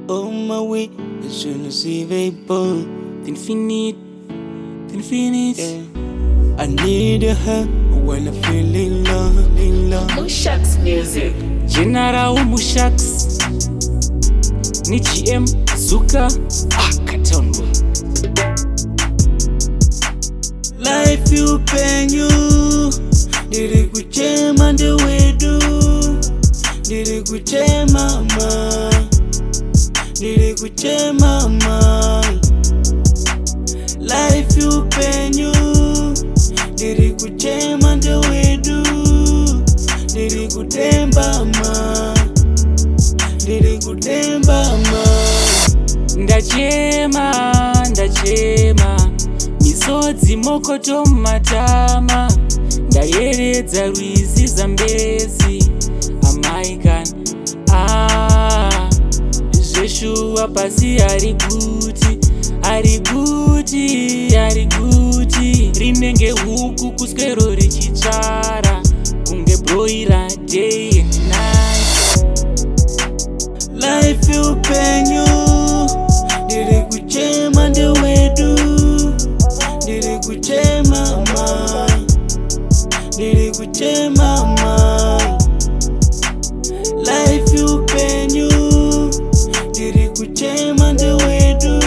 On my way, je ne surveille pas. T'infinite, yeah. I need her when I feel in love. Mushax music. General-Mushax ni GM Zuka Katongo. Life Upenyu diri kuchema nde wedu, diri kuchema ma, diri kuchema ma. Life Upenyu diri kuchema nde wedu, diri kutemba ma, diri kutemba ma. Ndachema misodzi mokoto mumatama, ndayeredza rwizi zambezi amaikani zveshuwa pasi ari guti rinenge huku kuswero richitsvara kunge broira day and night. Life Upenyu diri kuchema nde wedu, diri kuchema mai, diri kuchema mai. Life Upenyu diri kuchema nde wedu,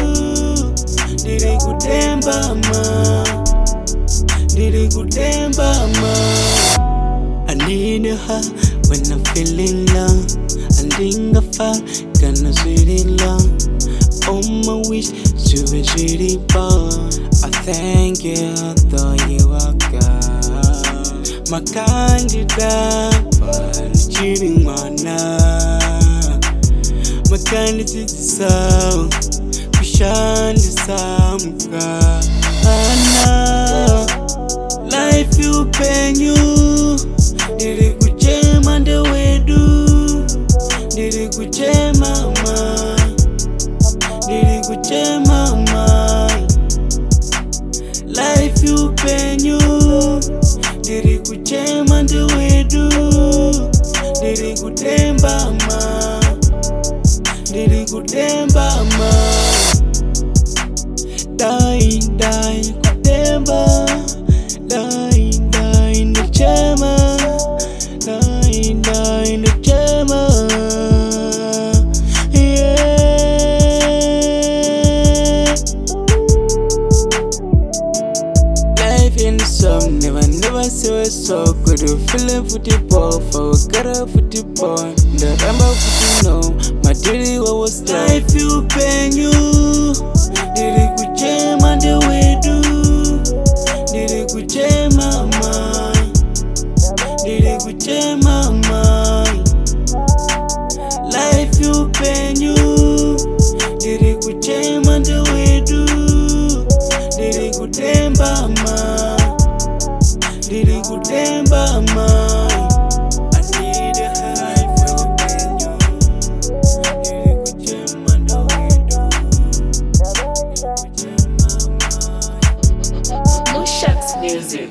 diri kutemba ma, diri kutemba ma. I need her when I'm feeling low. Andingafa kana sweetie long. Oh my wish to be sweetie boy. I thank you though you are God. My candidate for cheating mana. My candidate so kushan samuka. Ana life Upenyu diri kuchema nde wedu, diri kuchema ma, diri kuchema ma. Life Upenyu diri kuchema nde wedu, diri kutemba ma, diri kutemba ma. Die kutemba, die ndechema, die ndechema. Never say so good. Feeling for the ball, for gotta for the ball. The number for know, my daily was life Upenyu. Diri kuchema nde wedu, diri kuchema mai, diri kuchema mai. Life Upenyu diri kuchema nde wedu, diri kutemba mai, diri kutemba mai. I need a life Upenyu, diri kuchema nde wedu, diri kuchema mai. Mushax music.